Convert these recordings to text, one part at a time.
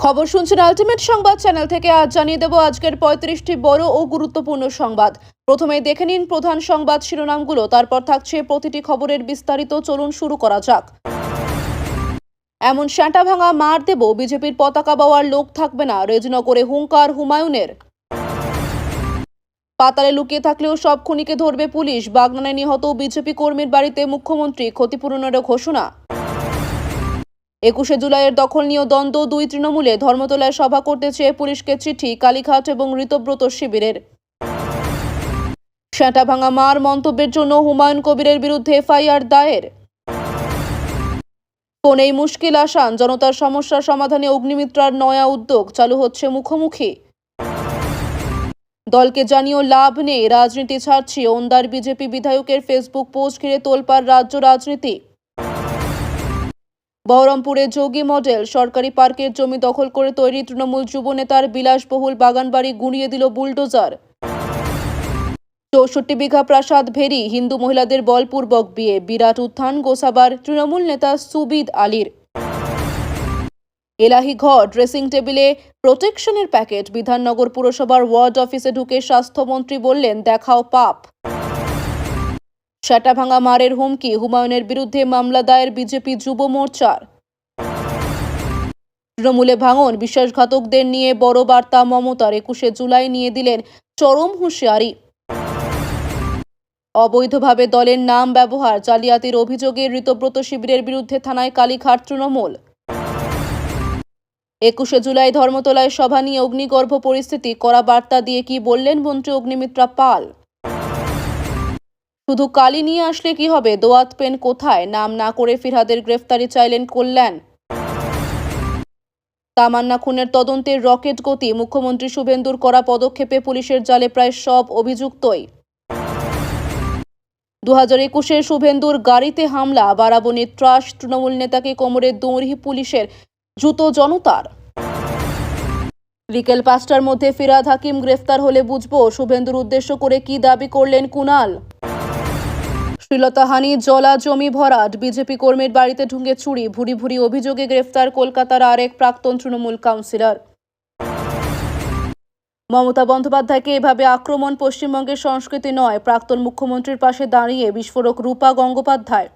খবর শুনছেন আলটিমেট সংবাদ চ্যানেল থেকে। আজ জানিয়ে দেব আজকের 35টি বড় ও গুরুত্বপূর্ণ সংবাদ। প্রথমেই দেখে নিন প্রধান সংবাদ শিরোনামগুলো, তারপর থাকছে প্রতিটি খবরের বিস্তারিত। চলুন শুরু করা যাক। এমন শ্যাটা ভাঙা মার দেব, বিজেপির পতাকা বাওয়ার লোক থাকবে না, রেজনগরে হুঙ্কার হুমায়ুনের। পাতালে লুকিয়ে থাকলেও সব খুনিকে ধরবে পুলিশ, বাগনানে নিহত বিজেপি কর্মীর বাড়িতে মুখ্যমন্ত্রী, ক্ষতিপূরণেরও ঘোষণা। 21শে জুলাইয়ের দখল নিয়ে দ্বন্দ্ব, দুই তৃণমূলে, ধর্মতলায় সভা করতে চেয়ে পুলিশকে চিঠি কালীঘাট এবং ঋতব্রত শিবিরের। শ্যাটা ভাঙা মার মন্তব্যের জন্য হুমায়ুন কবিরের বিরুদ্ধে এফআইআর দায়ের। ফোনেই মুশকিল আসান, জনতার সমস্যার সমাধানে অগ্নিমিত্রার নয়া উদ্যোগ, চালু হচ্ছে মুখোমুখি। দলকে জানিয়েও লাভ নেই, রাজনীতি ছাড়ছি, ওন্দার বিজেপি বিধায়কের ফেসবুক পোস্ট ঘিরে তোলপাড় রাজ্য রাজনীতি। বহরমপুরে যোগী মডেল সরকারি পার্কের জমি দখল করে তৈরি তৃণমূল যুব নেতার বিলাসবহুল বাগানবাড়ি গুঁড়িয়ে দিল বুলডোজার। 64 বিঘা প্রাসাদ ভেরি, হিন্দু মহিলাদের বলপূর্বক বিয়ে, বিরাট উত্থান গোসাবার তৃণমূল নেতা সুবিদ আলীর। এলাহি ঘর, ড্রেসিং টেবিলে প্রোটেকশনের প্যাকেট, বিধাননগর পুরসভার ওয়ার্ড অফিসে ঢুকে স্বাস্থ্যমন্ত্রী বললেন দেখাও পাপ। শ্যাটা ভাঙা মারের হুমকি, হুমায়ুনের বিরুদ্ধে মামলা দায়ের বিজেপি যুব মোর্চার। তৃণমূলে ভাঙন, বিশ্বাসঘাতকদের নিয়ে বড় বার্তা মমতার, 21শে জুলাই নিয়ে দিলেন চরম হুঁশিয়ারি। অবৈধভাবে দলের নাম ব্যবহার, জালিয়াতির অভিযোগে ঋতব্রত শিবিরের বিরুদ্ধে থানায় কালীঘাট তৃণমূল। 21শে জুলাই ধর্মতলায় সভা নিয়ে অগ্নিগর্ভ পরিস্থিতি, কড়া বার্তা দিয়ে কি বললেন মন্ত্রী অগ্নিমিত্রা পাল। শুধু কালি নিয়ে আসলে কি হবে, দোয়াত পেন কোথায়, নাম না করে ফিরহাদের গ্রেফতারি চাইলেন কল্যাণ। তামান্না খুনের তদন্তের রকেট গতি, মুখ্যমন্ত্রী শুভেন্দুর করা পদক্ষেপে পুলিশের জালে প্রায় সব অভিযুক্তই। 2021-এর শুভেন্দুর গাড়িতে হামলা, বারাবণীর ত্রাস, তৃণমূল নেতাকে কোমরে দৌড়ি পুলিশের, জুতো জনতার। বিকেল 5টার মধ্যে ফিরহাদ হাকিম গ্রেফতার হলে বুঝবো শুভেন্দুর উদ্দেশ্য করে কি দাবি করলেন কুণাল। শ্লীলতাহানি, জলা জমি ভরাট, বিজেপি কর্মীর বাড়িতে ঢুকে চুরি, ভুরি ভুরি অভিযোগে গ্রেফতার কলকাতার আরেক প্রাক্তন তৃণমূল কাউন্সিলর। মমতা বন্দ্যোপাধ্যায়কে এভাবে আক্রমণ পশ্চিমবঙ্গের সংস্কৃতি নয়, প্রাক্তন মুখ্যমন্ত্রীর পাশে দাঁড়িয়ে বিস্ফোরক রূপা গঙ্গোপাধ্যায়।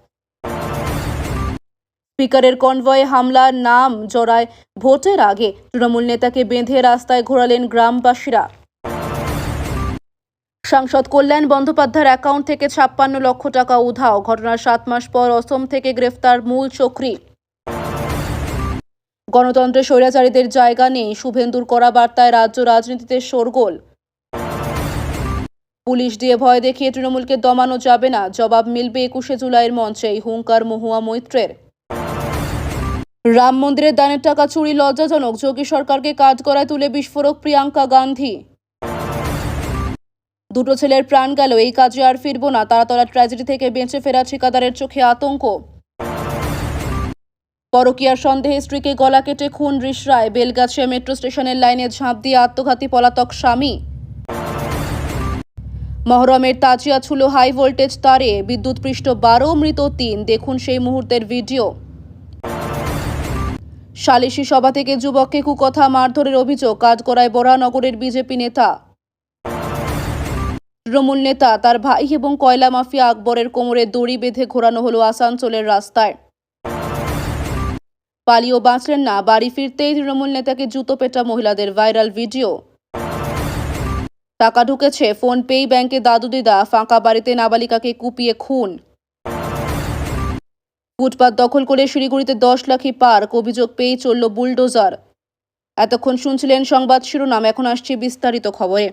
স্পিকারের কনভয়ে হামলার নাম জড়ায় ভোটের আগে, তৃণমূল নেতাকে বেঁধে রাস্তায় ঘোরালেন গ্রামবাসীরা। সাংসদ কল্যাণ বন্দ্যোপাধ্যায়ের অ্যাকাউন্ট থেকে 56 লক্ষ টাকা উধাও, ঘটনার 7 মাস পর অসম থেকে গ্রেফতার মূল চক্রী। গণতন্ত্রে স্বৈরাচারীদের জায়গা নেই, শুভেন্দুর করা বার্তায় রাজ্য রাজনীতিতে শোরগোল। পুলিশ দিয়ে ভয় দেখিয়ে তৃণমূলকে দমানো যাবে না, জবাব মিলবে 21শে জুলাইয়ের মঞ্চেই, হুঙ্কার মহুয়া মৈত্রের। রাম মন্দিরের দানের টাকা চুরি লজ্জাজনক, যোগী সরকারকে কাঠগড়ায় তুলে বিস্ফোরক প্রিয়াঙ্কা গান্ধী। দুটো ছেলের প্রাণ গেল, এই কাজে আর ফিরব না, তারাতলা ট্র্যাজেডি থেকে বেঁচে ফেরা ঠিকাদারের চোখে আতঙ্ক। পরকীয়ার সন্দেহে স্ত্রীকে গলা কেটে খুন রিষড়ায়, বেলগাছিয়া মেট্রো স্টেশনের লাইনে ঝাঁপ দিয়ে আত্মঘাতী পলাতক স্বামী। মহরমের তাজিয়া ছুলো হাই ভোল্টেজ তারে, বিদ্যুৎপৃষ্ট 12, মৃত 3, দেখুন সেই মুহূর্তের ভিডিও। সালিশি সভা থেকে যুবককে কুকথা মারধরের অভিযোগ, কাঠগড়ায় বরানগরের বিজেপি নেতা। তৃণমূল নেতা, তার ভাই এবং কয়লা মাফিয়া আকবরের কোমরে দড়ি বেঁধে ঘোরানো হলো আসানসোলের রাস্তায়। পালিয়েও বাঁচলেন না, বাড়ি ফিরতেই তৃণমূল নেতাকে জুতো পেটা মহিলাদের, ভাইরাল ভিডিও। টাকা ঢুকেছে, ফোন পেই ব্যাংকে দাদু দিদা, ফাঁকা বাড়িতে নাবালিকাকে কুপিয়ে খুন। ফুটপাত দখল করে শিলিগুড়িতে 10 লাখি পার্ক, অভিযোগ পেয়ে চলল বুলডোজার। এতক্ষণ শুনছিলেন সংবাদ শিরোনাম, এখন আসছে বিস্তারিত খবরে।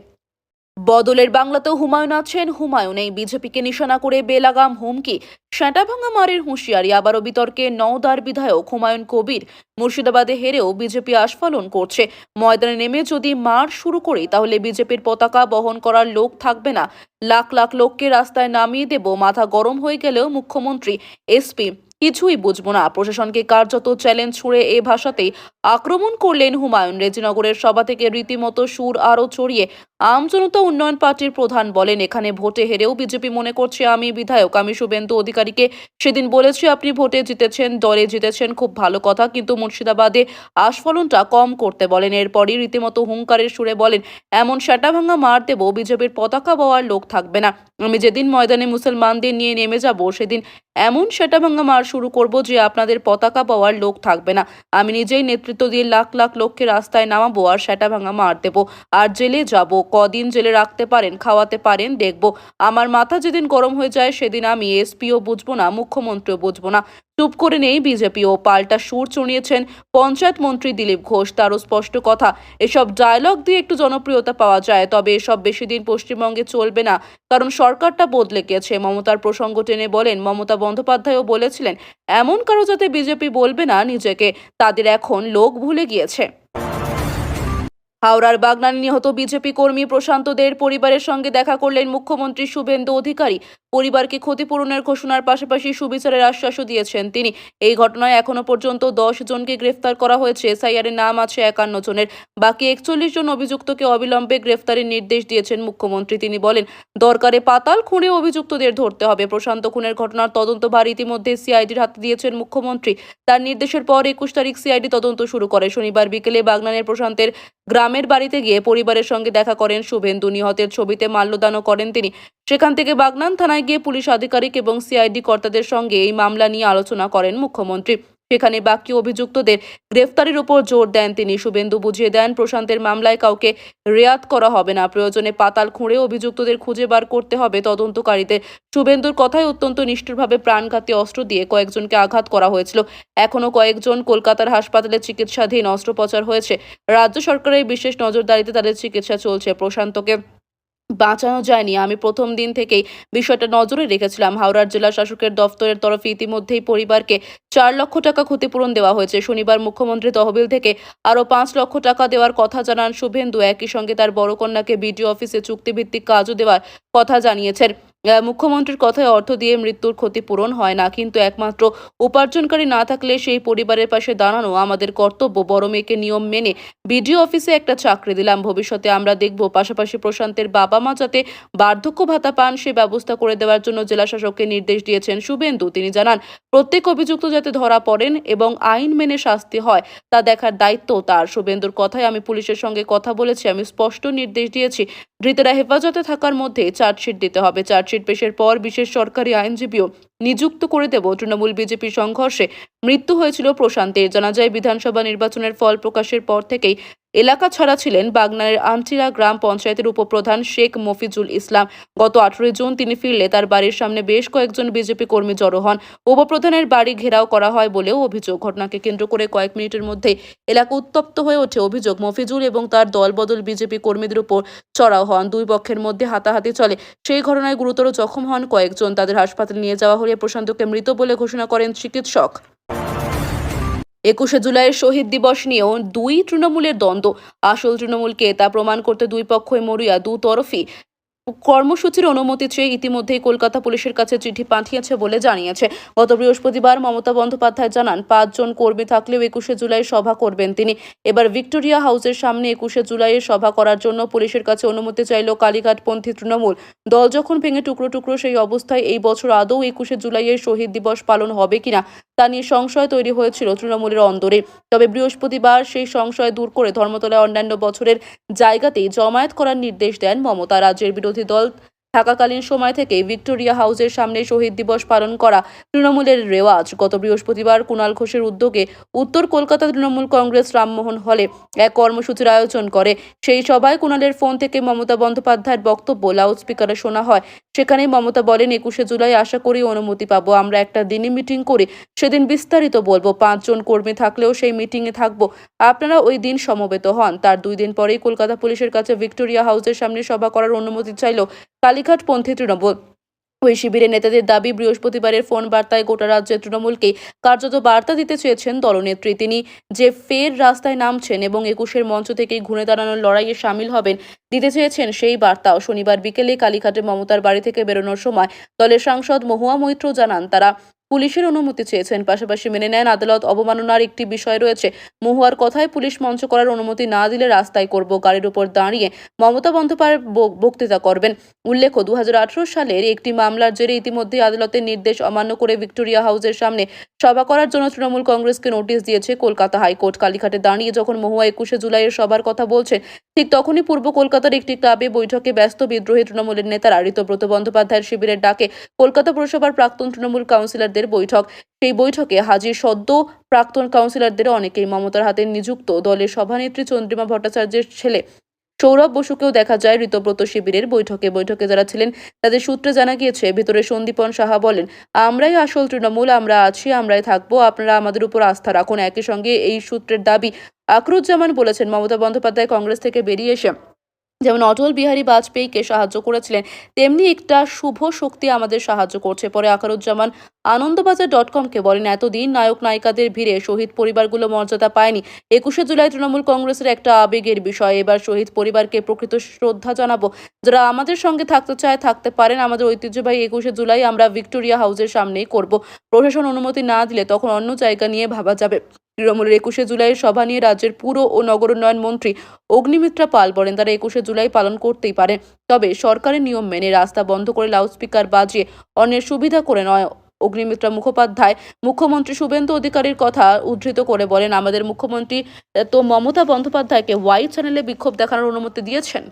বদলের বাংলাতেও হুমায়ুন আছেন, হুমায়ুন এই বিজেপিকে নিশানা করে বেলাগাম হুমকি, শ্যাটা ভাঙা মারের হুঁশিয়ারি, আবারও বিতর্কে নওদার বিধায়ক হুমায়ুন কবির। মুর্শিদাবাদে হেরেও বিজেপি আস্ফালন করছে, ময়দানে নেমে যদি মার শুরু করি তাহলে বিজেপির পতাকা বহন করার লোক থাকবে না, লাখ লাখ লোককে রাস্তায় নামিয়ে দেব, মাথা গরম হয়ে গেলেও মুখ্যমন্ত্রী, এসপি, কিছুই বুঝবো না। প্রশাসনকে কার্যত চ্যালেঞ্জ ছুড়ে এ ভাষাতেই আক্রমণ করলেন হুমায়ুন। রেজিনগরের সভা থেকে রীতিমতো সুর আরও চড়িয়ে আমজনতা উন্নয়ন পার্টির প্রধান বলেন, এখানে ভোটে হেরেও বিজেপি মনে করছে আমি বিধায়ক। আমি শুভেন্দু অধিকারীকে সেদিন বলেছি, আপনি ভোটে জিতেছেন, দলে জিতেছেন, খুব ভালো কথা, কিন্তু মুর্শিদাবাদে আস্ফলনটা কম করতে বলেন। এরপরই রীতিমতো হুঙ্কারের সুরে বলেন, এমন সেটা ভাঙা মার দেব বিজেপির পতাকা বওয়ার লোক থাকবে না। আমি যেদিন ময়দানে মুসলমানদের নিয়ে নেমে যাব সেদিন এমন সেটা ভাঙা মার শুরু করব যে আপনাদের পতাকা পাওয়ার লোক থাকবে না। আমি নিজেই নেতৃত্ব দিয়ে লাখ লাখ লোককে রাস্তায় নামাবো আর সেটা ভাঙা মার দেবো। আর জেলে যাব, কদিন জেলে রাখতে পারেন, খাওয়াতে পারেন, দেখব। আমার মাথা যেদিন গরম হয়ে যায় সেদিন আমি এসপিও বুঝবো না, মুখ্যমন্ত্রীও বুঝবো না। চুপ করে নেই বিজেপিও। পাল্টা সুর চড়িয়েছেন পঞ্চায়েত মন্ত্রী দিলীপ ঘোষ। তারও স্পষ্ট কথা, এসব ডায়লগ দিয়ে একটু জনপ্রিয়তা পাওয়া যায়, তবে এসব বেশি দিন পশ্চিমবঙ্গে চলবে না, কারণ সরকারটা বদলে গেছে। মমতার প্রসঙ্গ টেনে বলেন, মমতা বন্দ্যোপাধ্যায়ও বলেছিলেন এমন কারো যাতে বিজেপি বলবে না নিজেকে, তাদের এখন লোক ভুলে গিয়েছে। হাওড়ার বাগনানে নিহত বিজেপি কর্মী প্রশান্ত দের পরিবারের সঙ্গে দেখা করলেন মুখ্যমন্ত্রী শুভেন্দু অধিকারী। পরিবারকে ক্ষতিপূরণের ঘোষণার পাশাপাশি সুবিচারের আশ্বাসও দিয়েছেন তিনি। এই ঘটনায় এখনো পর্যন্ত 10 জনকে গ্রেফতার করা হয়েছে। এসআইআর এর নাম আছে 51 জনের। বাকি 41 জন অভিযুক্তকে অবিলম্বে গ্রেফতারের নির্দেশ দিয়েছেন মুখ্যমন্ত্রী। তিনি বলেন, দরকারে পাতাল খুঁড়ে অভিযুক্তদের ধরতে হবে। প্রশান্ত খুনের ঘটনার তদন্তভার ইতিমধ্যে সিআইডির হাতে দিয়েছেন মুখ্যমন্ত্রী। তার নির্দেশের পর 21 তারিখ সিআইডি তদন্ত শুরু করে। শনিবার বিকেলে বাগনানের প্রশান্তের গ্রামের বাড়িতে গিয়ে পরিবারের সঙ্গে দেখা করেন শুভেন্দু। নিহতের ছবিতে মাল্যদানও করেন তিনি। সেখান থেকে বাগনান থানায় গিয়ে পুলিশ আধিকারিক এবং সিআইডি কর্তাদের সঙ্গে এই মামলা নিয়ে আলোচনা করেন মুখ্যমন্ত্রী। সেখানে বাকি অভিযুক্তদের গ্রেফতারের উপর জোর দেন তিনি। শুভেন্দু বুঝিয়ে দেন, প্রশান্তের মামলায় কাউকে রেয়াত করা হবে না। প্রয়োজনে পাতাল খুঁড়ে অভিযুক্তদের খুঁজে বার করতে হবে তদন্তকারীদের। শুভেন্দুর কথায় অত্যন্ত নিষ্ঠুরভাবে প্রাণঘাতী অস্ত্র দিয়ে কয়েকজনকে আঘাত করা হয়েছিল। এখনো কয়েকজন কলকাতার হাসপাতালে চিকিৎসাধীন। অস্ত্রোপচার হয়েছে। রাজ্য সরকারের বিশেষ নজরদারিতে তাদের চিকিৎসা চলছে। প্রশান্তকে বাঁচানো যায়নি। আমি প্রথম দিন থেকেই বিষয়টা নজরে রেখেছিলাম। হাওড়ার জেলা শাসকের দফতরের তরফে ইতিমধ্যেই পরিবারকে 4 লক্ষ টাকা ক্ষতিপূরণ দেওয়া হয়েছে। শনিবার মুখ্যমন্ত্রী তহবিল থেকে আরও 5 লক্ষ টাকা দেওয়ার কথা জানান শুভেন্দু। একই সঙ্গে তার বড় কন্যাকে বিডিও অফিসে চুক্তিভিত্তিক কাজও দেওয়ার কথা জানিয়েছেন। মুখ্যমন্ত্রীর কথায় অর্থ দিয়ে মৃত্যুর ক্ষতিপূরণ হয় না, কিন্তু একমাত্র উপার্জনকারী না থাকলে সেই পরিবারের পাশে দাঁড়ানো আমাদের কর্তব্য। বড় মেয়েকে নিয়ম মেনে বিডিও অফিসে একটা চাকরি দিলাম। ভবিষ্যতে আমরা দেখব। পাশাপাশি প্রশান্তের বাবা মা যাতে বার্ধক্য ভাতা পান সে ব্যবস্থা করে দেওয়ার জন্য জেলা শাসককে নির্দেশ দিয়েছেন শুভেন্দু। তিনি জানান, প্রত্যেক অভিযুক্ত যাতে ধরা পড়েন এবং আইন মেনে শাস্তি হয় তা দেখার দায়িত্ব তার। শুভেন্দুর কথায়, আমি পুলিশের সঙ্গে কথা বলেছি, আমি স্পষ্ট নির্দেশ দিয়েছি ধৃতেরা হেফাজতে থাকার মধ্যে চার্জশিট দিতে হবে। চার্জশিট পেশের পর বিশেষ সরকারি আইনজীবীও নিযুক্ত করে দেব। তৃণমূল বিজেপি সংঘর্ষে মৃত্যু হয়েছিল প্রশান্তের। জানা যায়, বিধানসভা নির্বাচনের ফল প্রকাশের পর থেকেই এলাকা ছাড়া ছিলেন বাগনানের আন্টিরা গ্রাম পঞ্চায়েতের উপপ্রধান শেখ মফিজুল ইসলাম। গত 18 জুন তিনি ফিরলে তার বাড়ির সামনে বেশ কয়েকজন বিজেপি কর্মী জড়ো হন। উপপ্রধানের বাড়ি ঘেরাও করা হয় বলেও অভিযোগ। ঘটনাকে কেন্দ্র করে কয়েক মিনিটের মধ্যে এলাকা উত্তপ্ত হয়ে ওঠে। অভিযোগ, মফিজুল এবং তার দলবদল বিজেপি কর্মীদের উপর চড়াও হন। দুই পক্ষের মধ্যে হাতাহাতি চলে। সেই ঘটনায় গুরুতর জখম হন কয়েকজন। তাদের হাসপাতালে নিয়ে যাওয়া হলে প্রশান্তকে মৃত বলে ঘোষণা করেন চিকিৎসক। 21শে জুলাইয়ের শহীদ দিবস নিয়েও দুই তৃণমূলের দ্বন্দ্ব। আসল তৃণমূলকে তা প্রমাণ করতে দুই পক্ষই মরিয়া। দুতরফই কর্মসূচির অনুমতি চেয়ে ইতিমধ্যেই কলকাতা পুলিশের কাছে চিঠি পাঠিয়েছে বলে জানিয়েছে। গত বৃহস্পতিবার মমতা বন্দ্যোপাধ্যায় জানান, 5 জন কর্মী থাকলেও 21শে জুলাই সভা করবেন তিনি। এবার ভিক্টোরিয়া হাউসের সামনে 21শে জুলাইয়ের সভা করার জন্য পুলিশের কাছে অনুমতি চাইল কালীঘাটপন্থী তৃণমূল দল। যখন ভেঙে টুকরো টুকরো সেই অবস্থায় এই বছর আদৌ 21শে জুলাইয়ের শহীদ দিবস পালন হবে কিনা তা নিয়ে সংশয় তৈরি হয়েছিল তৃণমূলের অন্দরে। তবে বৃহস্পতিবার সেই সংশয় দূর করে ধর্মতলায় অন্যান্য বছরের জায়গাতেই জমায়েত করার নির্দেশ দেন মমতা। রাজ্যের বিরোধী দল থাকাকালীন সময় থেকে ভিক্টোরিয়া হাউসের সামনে শহীদ দিবস পালন করা তৃণমূলের রেওয়াজ। গত বৃহস্পতিবার কুণাল ঘোষের উদ্যোগে উত্তর কলকাতা তৃণমূল কংগ্রেস রামমোহন হলে এক কর্মসূচির আয়োজন করে। সেই সভায় কুণালের ফোন থেকে মমতা বন্দ্যোপাধ্যায়ের বক্তব্য লাউডস্পিকারে শোনা হয়। সেখানে মমতা বলেন, 21শে জুলাই আশা করি অনুমতি পাবো। আমরা একটা দিনই মিটিং করি, সেদিন বিস্তারিত বলবো। 5 জন কর্মী থাকলেও সেই মিটিংয়ে থাকবো। আপনারা ওই দিন সমবেত হন। তার 2 দিন পরেই কলকাতা পুলিশের কাছে ভিক্টোরিয়া হাউসের সামনে সভা করার অনুমতি চাইল কালীঘাটপন্থী তৃণমূল। ওই শিবিরের নেতাদের দাবি, বৃহস্পতিবারের ফোন বার্তায় গোটা রাজ্যের তৃণমূলকে কার্যত বার্তা দিতে চেয়েছেন দলনেত্রী। তিনি যে ফের রাস্তায় নামছেন এবং 21-এর মঞ্চ থেকেই ঘুরে দাঁড়ানোর লড়াইয়ে সামিল হবেন, দিতে চেয়েছেন সেই বার্তাও। শনিবার বিকেলে কালীঘাটে মমতার বাড়ি থেকে বেরোনোর সময় দলের সাংসদ মহুয়া মৈত্র জানান, তারা পুলিশের অনুমতি চেয়েছেন। পাশাপাশি মেনে নেন আদালত অবমাননার একটি বিষয় রয়েছে। মহুয়ার কথায় পুলিশ মঞ্চ করার অনুমতি না দিলে রাস্তায় করব, গাড়ির উপর দাঁড়িয়ে মমতা বন্দ্যোপাধ্যায় বক্তৃতা করবেন। উল্লেখ্য, 2018 সালের একটি মামলার জেরে ইতিমধ্যে আদালতের নির্দেশ অমান্য করে ভিক্টোরিয়া হাউসের সামনে সভা করার জন্য তৃণমূল কংগ্রেসকে নোটিশ দিয়েছে কলকাতা হাইকোর্ট। কালীঘাটে দাঁড়িয়ে যখন মহুয়া 21শে জুলাইয়ের সভার কথা বলছেন, ঠিক তখনই পূর্ব কলকাতার একটি ক্লাবে বৈঠকে ব্যস্ত বিদ্রোহী তৃণমূলের নেতারা। ঋতব্রত বন্দ্যোপাধ্যায়ের শিবিরের ডাকে কলকাতা পুরসভার প্রাক্তন তৃণমূল কাউন্সিলরদের বৈঠক। সেই বৈঠকে হাজির সদ্য প্রাক্তন কাউন্সিলরদের অনেকেই মমতার হাতে নিযুক্ত দলের সভানেত্রী চন্দ্রিমা ভট্টাচার্যের ছেলে সৌরভ বসুকেও দেখা যায় ঋতব্রত শিবিরের বৈঠকে যারা ছিলেন তাদের সূত্রে জানা গিয়েছে, ভিতরে সন্দীপন সাহা বলেন, আমরাই আসল তৃণমূল, আমরা আছি, আমরাই থাকবো, আপনারা আমাদের উপর আস্থা রাখুন। একই সঙ্গে এই সূত্রের দাবি, আকরুজ্জামান বলেছেন, মমতা বন্দ্যোপাধ্যায় কংগ্রেস থেকে বেরিয়ে এসে যেমন অটল বিহারী বাজপেয়ীকে সাহায্য করেছিলেন, তেমনি একটা শুভ শক্তি আমাদের সাহায্য করছে। পরে আকরুজ্জামান আনন্দবাজার.com-কে বলেন, এতদিন নায়ক নায়িকাদের ভিড়ে শহীদ পরিবারগুলো মর্যাদা পায়নি। 21শে জুলাই তৃণমূল কংগ্রেসের একটা আবেগের বিষয়। এবার শহীদ পরিবারকে প্রকৃত শ্রদ্ধা জানাবো। যারা আমাদের সঙ্গে থাকতে চায় থাকতে পারেন। আমাদের ঐতিহ্যবাহী 21শে জুলাই আমরা ভিক্টোরিয়া হাউসের সামনেই করব। প্রশাসন অনুমতি না দিলে তখন অন্য জায়গা নিয়ে ভাবা যাবে। তৃণমূলের 21শে জুলাইয়ের সভা নিয়ে রাজ্যের পুর ও নগর উন্নয়ন মন্ত্রী অগ্নিমিত্রা পাল বলেন, তারা 21শে জুলাই পালন করতেই পারে, তবে সরকারের নিয়ম মেনে, রাস্তা বন্ধ করে লাউডস্পিকার বাজিয়ে অন্যের সুবিধা করে নয়। অগ্নিমিত্রা মুখোপাধ্যায় মুখ্যমন্ত্রী শুভেন্দু অধিকারীর কথা উদ্ধৃত করে বলেন, আমাদের মুখ্যমন্ত্রী তো মমতা বন্দ্যোপাধ্যায়কে ওয়াই চ্যানেলে বিক্ষোভ দেখানোর অনুমতি দিয়েছেন।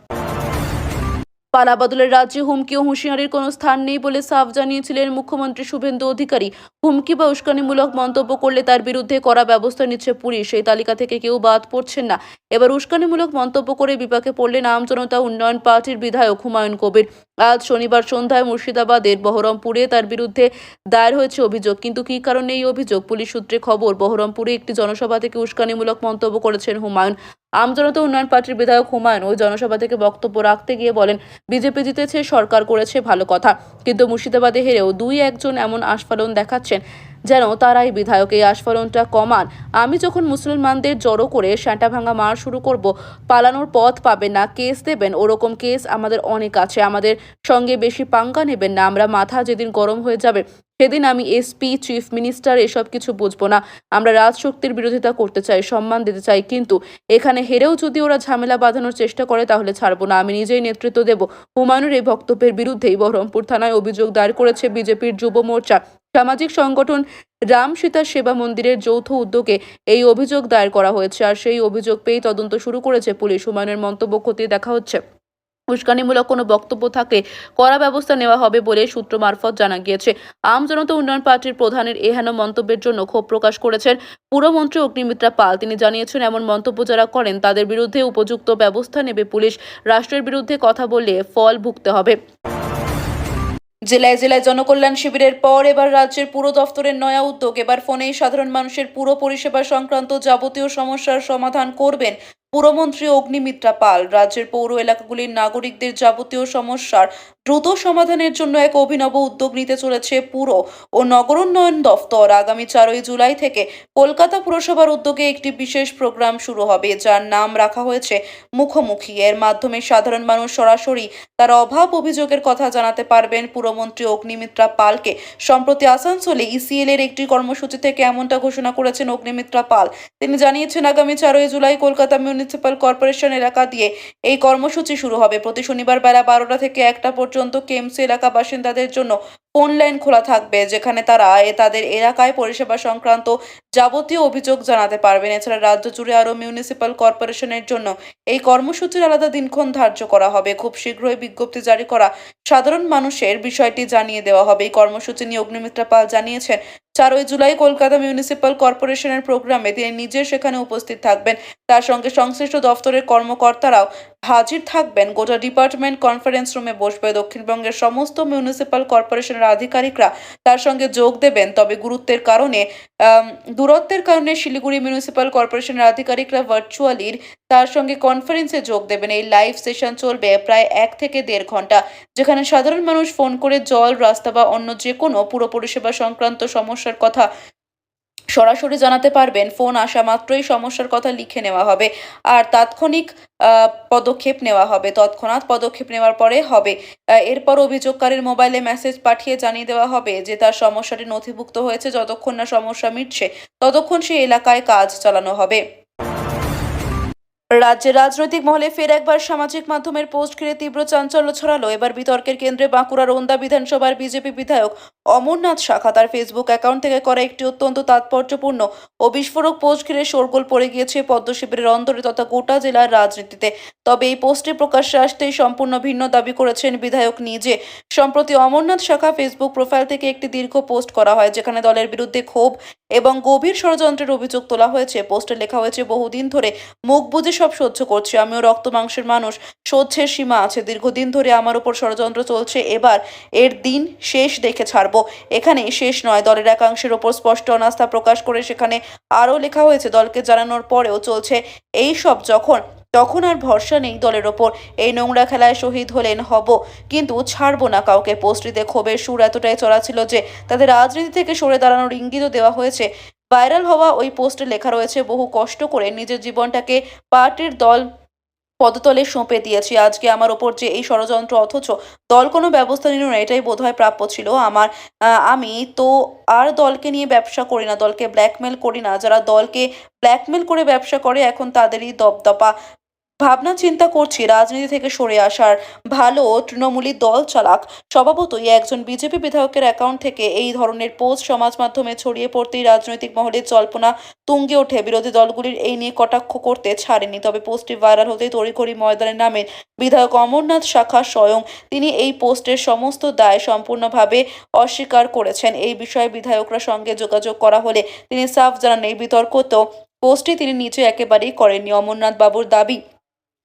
পালা বদলের রাজ্যে হুমকি ও হুঁশিয়ারির কোনো স্থান নেই বলে সাফ জানিয়েছিলেন মুখ্যমন্ত্রী শুভেন্দু অধিকারী। হুমকি বা উস্কানিমূলক মন্তব্য করলে তার বিরুদ্ধে কড়া ব্যবস্থা নিচ্ছে পুলিশ। সেই তালিকা থেকে কেউ বাদ পড়ছেন না। এবার উস্কানিমূলক মন্তব্য করে বিপাকে পড়লেন আমজনতা উন্নয়ন পার্টির বিধায়ক হুমায়ুন কবির। আজ শনিবার সন্ধ্যায় মুর্শিদাবাদের বহরমপুরে তার বিরুদ্ধে দায়ের হয়েছে অভিযোগ। কিন্তু কী কারণে এই অভিযোগ? পুলিশ সূত্রে খবর, বহরমপুরে একটি জনসভা থেকে উস্কানিমূলক মন্তব্য করেছেন হুমায়ুন। আমজনতা উন্নয়ন পার্টির বিধায়ক হুমায়ুন ওই জনসভা থেকে বক্তব্য রাখতে গিয়ে বলেন, বিজেপি জিতেছে, সরকার করেছে, ভালো কথা, কিন্তু মুর্শিদাবাদে হেরেও 2-1 এমন আস্ফালন দেখাচ্ছেন যেন তারাই বিধায়ক। এই আস্ফালনটা কমান। আমি যখন মুসলমানদের জড়ো করে সেঁটা ভাঙা মার শুরু করব, পালানোর পথ পাবেন না, কেস দেবেন, ওরকম কেস আমাদের অনেক আছে। আমাদের সঙ্গে বেশি পাঙ্গা নেবেন না। আমরা মাথা যেদিন গরম হয়ে যাবে সেদিন আমি এসপি, চিফ মিনিস্টার এসব কিছু বুঝবো না। আমরা রাজশক্তির বিরোধিতা করতে চাই, সম্মান দিতে চাই, কিন্তু এখানে হেরেও যদি ওরা ঝামেলা বাঁধানোর চেষ্টা করে তাহলে ছাড়বো না, আমি নিজেই নেতৃত্ব দেব। হুমায়ুনের এই বক্তব্যের বিরুদ্ধেই বহরমপুর থানায় অভিযোগ দায়ের করেছে বিজেপির যুব মোর্চা। সামাজিক সংগঠন রাম সীতা সেবা মন্দিরের যৌথ উদ্যোগে এই অভিযোগ দায়ের করা হয়েছে। আর সেই অভিযোগ পেয়ে তদন্ত শুরু করেছে পুলিশ। হুমায়ুনের মন্তব্য খতিয়ে দেখা হচ্ছে। উস্কানিমূলক কোনো বক্তব্য থাকলে কড়া ব্যবস্থা নেওয়া হবে বলে সূত্র মারফত জানা গিয়েছে। আমজনতা উন্নয়ন পার্টির প্রধানের এহেন মন্তব্যের জন্য ক্ষোভ প্রকাশ করেছেন পুরমন্ত্রী অগ্নিমিত্রা পাল। তিনি জানিয়েছেন, এমন মন্তব্য যারা করেন তাদের বিরুদ্ধে উপযুক্ত ব্যবস্থা নেবে পুলিশ। রাষ্ট্রের বিরুদ্ধে কথা বললে ফল ভুগতে হবে। জেলায় জেলায় জনকল্যাণ শিবিরের পর এবার রাজ্যের পুর দফতরের নয়া উদ্যোগ। এবার ফোনেই সাধারণ মানুষের পুর পরিষেবা সংক্রান্ত যাবতীয় সমস্যার সমাধান করবেন পুরমন্ত্রী অগ্নিমিত্রা পাল। রাজ্যের পৌর এলাকাগুলির নাগরিকদের যাবতীয় সমস্যার দ্রুত সমাধানের জন্য এক অভিনব উদ্যোগ নিতে চলেছে পুর ও নগর উন্নয়ন দফতর। আগামী 4 জুলাই থেকে কলকাতা পুরসভার উদ্যোগে একটি বিশেষ প্রোগ্রাম শুরু হবে, যার নাম রাখা হয়েছে মুখোমুখি। এর মাধ্যমে সাধারণ মানুষ সরাসরি তার অভাব অভিযোগের কথা জানাতে পারবেন পুরমন্ত্রী অগ্নিমিত্রা পালকে। সম্প্রতি আসানসোলে ইসিএল এর একটি কর্মসূচি থেকে এমনটা ঘোষণা করেছেন অগ্নিমিত্রা পাল। তিনি জানিয়েছেন, আগামী 4 জুলাই কলকাতা মিউনিসিপ্যাল কর্পোরেশন এলাকা দিয়ে এই কর্মসূচি শুরু হবে। প্রতি শনিবার বেলা 12টা থেকে 1টা পর্যন্ত কেএমসি এলাকা বাসিন্দাদের জন্য ফোন লাইন খোলা থাকবে, যেখানে তারা তাদের এলাকায় পরিষেবা সংক্রান্ত যাবতীয় অভিযোগ জানাতে পারবেন। এছাড়া রাজ্য জুড়ে আরও মিউনিসিপ্যাল কর্পোরেশনের জন্য এই কর্মসূচির আলাদা দিনক্ষণ ধার্য করা হবে। খুব শীঘ্রই বিজ্ঞপ্তি জারি করা সাধারণ মানুষের বিষয়টি জানিয়ে দেওয়া হবে। এই কর্মসূচি নিয়ে অগ্নিমিত্রা পাল জানিয়েছেন, 4 জুলাই কলকাতা মিউনিসিপ্যাল কর্পোরেশনের প্রোগ্রামে তিনি নিজে সেখানে উপস্থিত থাকবেন। তার সঙ্গে সংশ্লিষ্ট দফতরের কর্মকর্তারাও হাজির থাকবেন। গোটা ডিপার্টমেন্ট কনফারেন্স রুমে বসবে। দক্ষিণবঙ্গের সমস্ত মিউনিসিপ্যাল কর্পোরেশনের আধিকারিকরা তার সঙ্গে যোগ দেবেন। তবে দূরত্বের কারণে শিলিগুড়ি মিউনিসিপ্যাল কর্পোরেশনের আধিকারিকরা ভার্চুয়ালি তার সঙ্গে কনফারেন্সে যোগ দেবেন। এই লাইভ সেশন চলবে প্রায় 1 থেকে 1.5 ঘন্টা, যেখানে সাধারণ মানুষ ফোন করে জল, রাস্তা বা অন্য যে কোনো পুর পরিষেবা সংক্রান্ত সমস্যার কথা সরাসরি জানাতে পারবেন। ফোন আসা মাত্রই সমস্যার কথা লিখে নেওয়া হবে। আর তাৎক্ষণিক তৎক্ষণাৎ পদক্ষেপ নেওয়ার পরে হবে। এরপর অভিযোগকারীর মোবাইলে মেসেজ পাঠিয়ে জানিয়ে দেওয়া হবে যে তার সমস্যাটি নথিভুক্ত হয়েছে। যতক্ষণ না সমস্যা মিটছে ততক্ষণ সেই এলাকায় কাজ চালানো হবে। রাজ্যের রাজনৈতিক মহলে ফের একবার সামাজিক মাধ্যমের পোস্ট ঘিরে তীব্র চাঞ্চল্য ছড়ালো। এবার বিতর্কের কেন্দ্রে বাঁকুড়ার ওন্দা বিধানসভার বিজেপি বিধায়ক অমরনাথ শাখা। তার ফেসবুক অ্যাকাউন্ট থেকে করা একটি অত্যন্ত তাৎপর্যপূর্ণ ও বিস্ফোরক পোস্ট ঘিরে শোরগোল পড়ে গিয়েছে পদ্ম শিবিরের অন্তরে তথা গোটা জেলার রাজনীতিতে। তবে এই পোস্টে প্রকাশ্যে আসতেই সম্পূর্ণ ভিন্ন দাবি করেছেন বিধায়ক নিজে। সম্প্রতি অমরনাথ শাখা ফেসবুক প্রোফাইল থেকে একটি দীর্ঘ পোস্ট করা হয়, যেখানে দলের বিরুদ্ধে ক্ষোভ এবং গভীর ষড়যন্ত্রের অভিযোগ তোলা হয়েছে। পোস্টে লেখা হয়েছে, বহুদিন ধরে মুখ বুজে সব সহ্য করছি, আমিও রক্ত মাংসের মানুষ, সহ্যের সীমা আছে। দীর্ঘদিন ধরে আমার উপর ষড়যন্ত্র চলছে, এবার এর দিন শেষ দেখে ছাড়বো। এখানেই শেষ নয়। দলের একাংশের ওপর স্পষ্ট অনাস্থা প্রকাশ করে সেখানে আরও লেখা হয়েছে, দলকে জানানোর পরেও চলছে এই সব তখন আর ভরসা নেই দলের ওপর। এই নোংরা খেলায় শহীদ হলেন হব, কিন্তু ছাড়বো না কাউকে। পোস্টটিতে ক্ষোভের সুর এতটাই চড়া ছিল যে তাদের রাজনীতি থেকে সরে দাঁড়ানোর ইঙ্গিতও দেওয়া হয়েছে। ভাইরাল হওয়া ওই পোস্টে লেখা রয়েছে, বহু কষ্ট করে নিজের জীবনটাকে পার্টির দল পদতলে সঁপে দিয়েছি। আজকে আমার ওপর যে এই ষড়যন্ত্র, অথচ দল কোনো ব্যবস্থা নিল না, এটাই বোধহয় প্রাপ্য ছিল আমার। আমি তো আর দলকে নিয়ে ব্যবসা করি না, দলকে ব্ল্যাকমেল করি না। যারা দলকে ব্ল্যাকমেল করে ব্যবসা করে এখন তাদেরই দপদপা। ভাবনা চিন্তা করছি রাজনীতি থেকে সরে আসার, ভালো তৃণমূলী দল চালাক। স্বভাবতই একজন বিজেপি বিধায়কের অ্যাকাউন্ট থেকে এই ধরনের পোস্ট সমাজ মাধ্যমে ছড়িয়ে পড়তেই রাজনৈতিক মহলে জল্পনা তুঙ্গে ওঠে। বিরোধী দলগুলির এই নিয়ে কটাক্ষ করতে ছাড়েনি। তবে পোস্টটি ভাইরাল হতেই তড়িঘড়ি ময়দানে নামেন বিধায়ক অমরনাথ শাখা স্বয়ং। তিনি এই পোস্টের সমস্ত দায় সম্পূর্ণভাবে অস্বীকার করেছেন। এই বিষয়ে বিধায়করা সঙ্গে যোগাযোগ করা হলে তিনি সাফ জানান, এই বিতর্কতেও পোস্টটি তিনি নিজে একেবারেই করেননি। অমরনাথ বাবুর দাবি,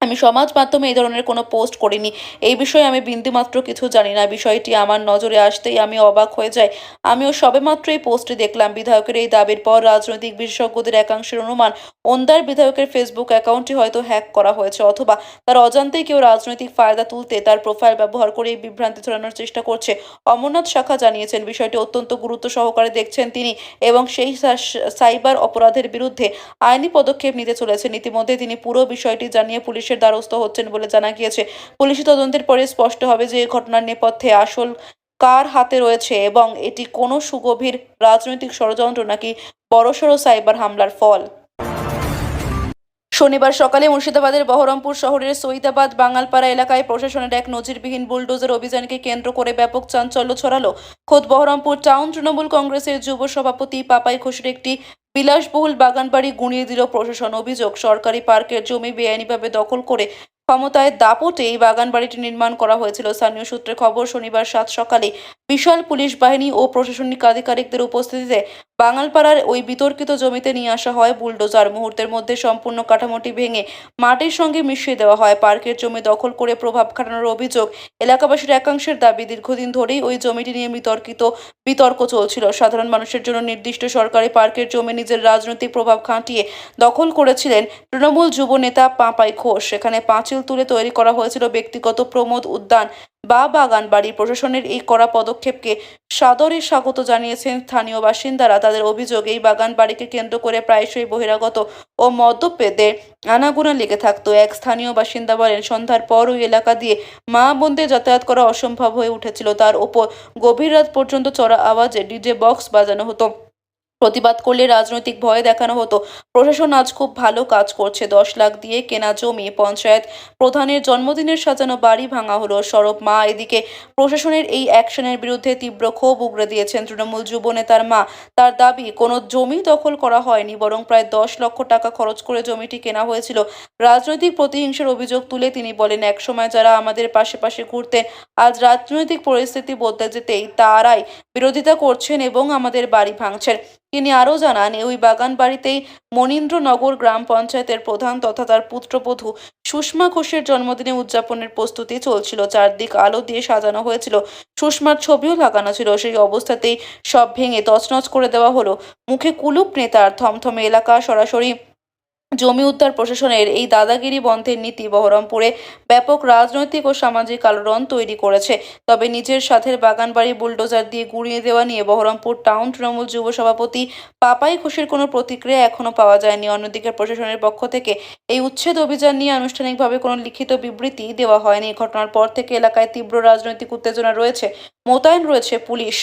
আমি সমাজ মাধ্যমে এই ধরনের কোনো পোস্ট করিনি। এই বিষয়ে আমি বিন্দুমাত্র কিছু জানি না। বিষয়টি আমার নজরে আসতেই আমি অবাক হয়ে যাই। আমিও সবেমাত্র এই পোস্টটি দেখলাম। বিধায়কের এই দাবির পর রাজনৈতিক বিশেষজ্ঞদের একাংশের অনুমান, ওন্দার বিধায়কের ফেসবুক অ্যাকাউন্টটি হয়তো হ্যাক করা হয়েছে, অথবা তার অজান্তেই কেউ রাজনৈতিক ফায়দা তুলতে তার প্রোফাইল ব্যবহার করে এই বিভ্রান্তি ছড়ানোর চেষ্টা করছে। অমরনাথ শাখা জানিয়েছেন, বিষয়টি অত্যন্ত গুরুত্ব সহকারে দেখছেন তিনি এবং সেই সাইবার অপরাধের বিরুদ্ধে আইনি পদক্ষেপ নিতে চলেছেন। ইতিমধ্যে তিনি পুরো বিষয়টি জানিয়ে পুলিশের দ্বারস্থ হচ্ছেন বলে জানা গিয়েছে। পুলিশি তদন্তের পরে স্পষ্ট হবে যে এই ঘটনার নেপথ্যে আসল কার হাতে রয়েছে এবং এটি কোনো সুগভীর রাজনৈতিক ষড়যন্ত্র নাকি বড়সড় সাইবার হামলার ফল। শনিবার সকালে মুর্শিদাবাদের বহরমপুর শহরের সৈদাবাদ বাঙালপাড়া এলাকায় প্রশাসনের এক নজিরবিহীন বুলডোজার অভিযানকে কেন্দ্র করে ব্যাপক চাঞ্চল্য ছড়ালো। খোদ বহরমপুর টাউন তৃণমূল কংগ্রেসের যুব সভাপতি পাপাই ঘোষের একটি বিলাসবহুল বাগানবাড়ি গুঁড়িয়ে দিল প্রশাসন। অভিযোগ, সরকারি পার্কের জমি বেআইনিভাবে দখল করে ক্ষমতায় দাপটে এই বাগানবাড়িটি নির্মাণ করা হয়েছিল। স্থানীয় সূত্রে খবর, শনিবার সাত সকালে বিশাল পুলিশ বাহিনী ও প্রশাসনিক আধিকারিকদের উপস্থিতিতে বাঙালপাড়ার ওই বিতর্কিত জমিতে নিয়ে আসা হয় বুলডোজার। মুহূর্তের মধ্যে সম্পূর্ণ কাঠামোটি ভেঙে মাটির সঙ্গে মিশিয়ে দেওয়া হয়। পার্কের জমি দখল করে প্রভাব খাটানোর অভিযোগ। এলাকাবাসীর একাংশের দাবি, দীর্ঘদিন ধরেই ওই জমিটি নিয়ে বিতর্ক চলছিল। সাধারণ মানুষের জন্য নির্দিষ্ট সরকারি পার্কের জমি নিজের রাজনৈতিক প্রভাব খাটিয়ে দখল করেছিলেন তৃণমূল যুব নেতা পাপাই ঘোষ। সেখানে পাঁচিল তুলে তৈরি করা হয়েছিল ব্যক্তিগত প্রমোদ উদ্যান বা বাগান বাড়ি। প্রশাসনের এই কড়া পদক্ষেপকে সাদরে স্বাগত জানিয়েছেন স্থানীয় বাসিন্দারা। তাদের অভিযোগ, এই বাগান বাড়িকে কেন্দ্র করে প্রায়শই বহিরাগত ও মদ্যপেদের আনাগোনা লেগে থাকতো। এক স্থানীয় বাসিন্দা বলেন, সন্ধ্যার পর ওই এলাকা দিয়ে মা বোনদের যাতায়াত করা অসম্ভব হয়ে উঠেছিল। তার ওপর গভীর রাত পর্যন্ত চড়া আওয়াজে ডিজে বক্স বাজানো হতো। প্রতিবাদ করলে রাজনৈতিক ভয় দেখানো হতো। প্রশাসন আজ খুব ভালো কাজ করছে। 10 লাখ দিয়ে কেনা জমি, পঞ্চায়েত প্রধানের জন্মদিনের সাজানো বাড়ি ভাঙা হলো, সরব মা। এদিকে প্রশাসনের এই অ্যাকশনের বিরুদ্ধে তীব্র ক্ষোভ উগরে দিয়েছেন তৃণমূল যুব নেতার মা। তার দাবি, কোনো জমি দখল করা হয়নি, বরং প্রায় 10 লক্ষ টাকা খরচ করে জমিটি কেনা হয়েছিল। রাজনৈতিক প্রতিহিংসার অভিযোগ তুলে তিনি বলেন, একসময় যারা আমাদের পাশে ঘুরতেন, আজ রাজনৈতিক পরিস্থিতি বদলে যেতেই তারাই বিরোধিতা করছেন এবং আমাদের বাড়ি ভাঙছেন। তিনি আরও জানান, ওই বাগান বাড়িতেই মনীন্দ্রনগর গ্রাম পঞ্চায়েতের প্রধান তথা তার পুত্রবধূ সুষমা ঘোষের জন্মদিনে উদযাপনের প্রস্তুতি চলছিল। চারদিক আলো দিয়ে সাজানো হয়েছিল, সুষমার ছবিও লাগানো ছিল। সেই অবস্থাতেই সব ভেঙে তছনছ করে দেওয়া হলো। মুখে কুলুপ নেতার। থমথমে এলাকা, সরাসরি জমি উদ্ধার প্রশাসনের এই দাদাগিরি বন্ধের নীতি বহরমপুরে ব্যাপক রাজনৈতিক ও সামাজিক আলোড়ন তৈরি করেছে। তবে নিজের সাথের বাগানবাড়ি বুলডোজার দিয়ে গুঁড়িয়ে দেওয়া নিয়ে বহরমপুর টাউন তৃণমূল যুব সভাপতি পাপাই ঘোষের কোনো প্রতিক্রিয়া এখনো পাওয়া যায়নি। অন্যদিকে প্রশাসনের পক্ষ থেকে এই উচ্ছেদ অভিযান নিয়ে আনুষ্ঠানিকভাবে কোনো লিখিত বিবৃতি দেওয়া হয়নি। ঘটনার পর থেকে এলাকায় তীব্র রাজনৈতিক উত্তেজনা রয়েছে, মোতায়েন রয়েছে পুলিশ।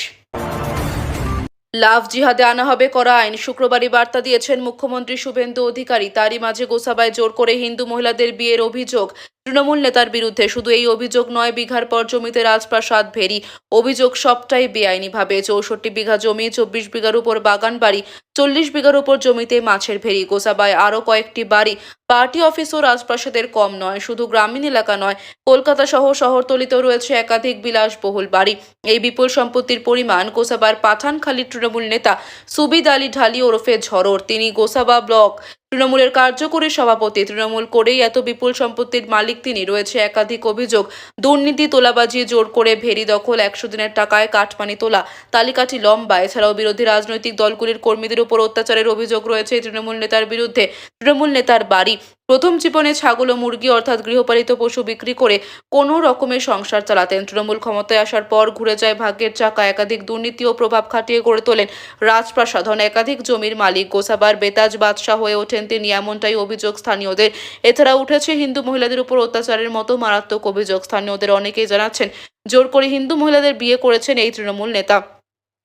লাভ জিহাদে আনা হবে করা আইন, শুক্রবারই বার্তা দিয়েছেন মুখ্যমন্ত্রী শুভেন্দু অধিকারী। তারই মাঝে গোসাবায় জোর করে হিন্দু মহিলাদের বিয়ের অভিযোগ তৃণমূল নেতার বিরুদ্ধে। শুধু এই অভিযোগ নয়, বিঘার পর জমিতে রাজপ্রাসাদ ভেরি। অভিযোগ সবটাই বেআইনিভাবে। 64 বিঘা জমি, 24 বিঘার উপর বাগান বাড়ি, 40 বিঘার উপর জমিতে মাছের ভেরি। গোসাবায় আরও কয়েকটি বাড়ি, পার্টি অফিস ও রাজপ্রাসাদের কম নয়। শুধু গ্রামীণ এলাকা নয়, কলকাতা সহ শহরতলিতেও রয়েছে একাধিক বিলাসবহুল বাড়ি। এই বিপুল সম্পত্তির পরিমাণ গোসাবার পাঠানখালীর তৃণমূল নেতা সুবিদ আলী ঢালি ওরফে ঝড়র, তিনি গোসাবা ব্লক তৃণমূলের কার্যকরী সভাপতি। তৃণমূল করেই এত বিপুল সম্পত্তির মালিক তিনি। রয়েছে একাধিক অভিযোগ, দুর্নীতি, তোলাবাজি, জোর করে ভেরি দখল, 100 দিনের টাকায় কাঠমানি তোলা, তালিকাটি লম্বা। এছাড়াও বিরোধী রাজনৈতিক দলগুলির কর্মীদের উপর অত্যাচারের অভিযোগ রয়েছে তৃণমূল নেতার বিরুদ্ধে। তৃণমূল নেতার বাড়ি, প্রথম জীবনে ছাগল ও মুরগি অর্থাৎ গৃহপালিত পশু বিক্রি করে কোনো রকমের সংসার চালাতেন। তৃণমূল ক্ষমতায় আসার পর ঘুরে যায় ভাগ্যের চাকা। একাধিক দুর্নীতি ও প্রভাব খাটিয়ে গড়ে তোলেন রাজপ্রাসাদ, হন একাধিক জমির মালিক। গোসাবার বেতাজ বাদশাহ হয়ে ওঠেন তিনি, এমনটাই অভিযোগ স্থানীয়দের। এছাড়া উঠেছে হিন্দু মহিলাদের উপর অত্যাচারের মতো মারাত্মক অভিযোগ। স্থানীয়দের অনেকেই জানাচ্ছেন জোর করে হিন্দু মহিলাদের বিয়ে করেছেন এই তৃণমূল নেতা,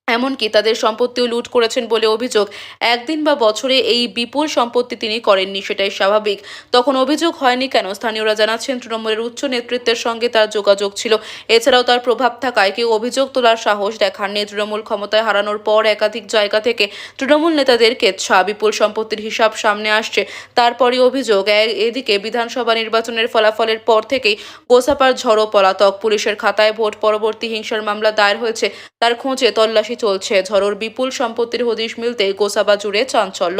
এমনকি তাদের সম্পত্তিও লুট করেছেন বলে অভিযোগ। একদিন বা বছরে এই বিপুল সম্পত্তি তিনি করেননি, সেটাই স্বাভাবিক। তখন অভিযোগ হয়নি কেন? স্থানীয়রা জানাচ্ছেন তৃণমূলের উচ্চ নেতৃত্বের সঙ্গে তার যোগাযোগ ছিল। এছাড়াও তার প্রভাব থাকায় কেউ অভিযোগ তোলার সাহস দেখাননি। তৃণমূল ক্ষমতায় হারানোর পর একাধিক জায়গা থেকে তৃণমূল নেতাদের কেচ্ছা, বিপুল সম্পত্তির হিসাব সামনে আসছে। তারপরই অভিযোগ, এদিকে বিধানসভা নির্বাচনের ফলাফলের পর থেকেই গোসাপার ঝড়ো পলাতক। পুলিশের খাতায় ভোট পরবর্তী হিংসার মামলা দায়ের হয়েছে, তার খোঁজে তল্লাশি চলছে। ঝড়োর বিপুল সম্পত্তির হদিশ মিলতে গোসাবা জুড়ে চাঞ্চল্য।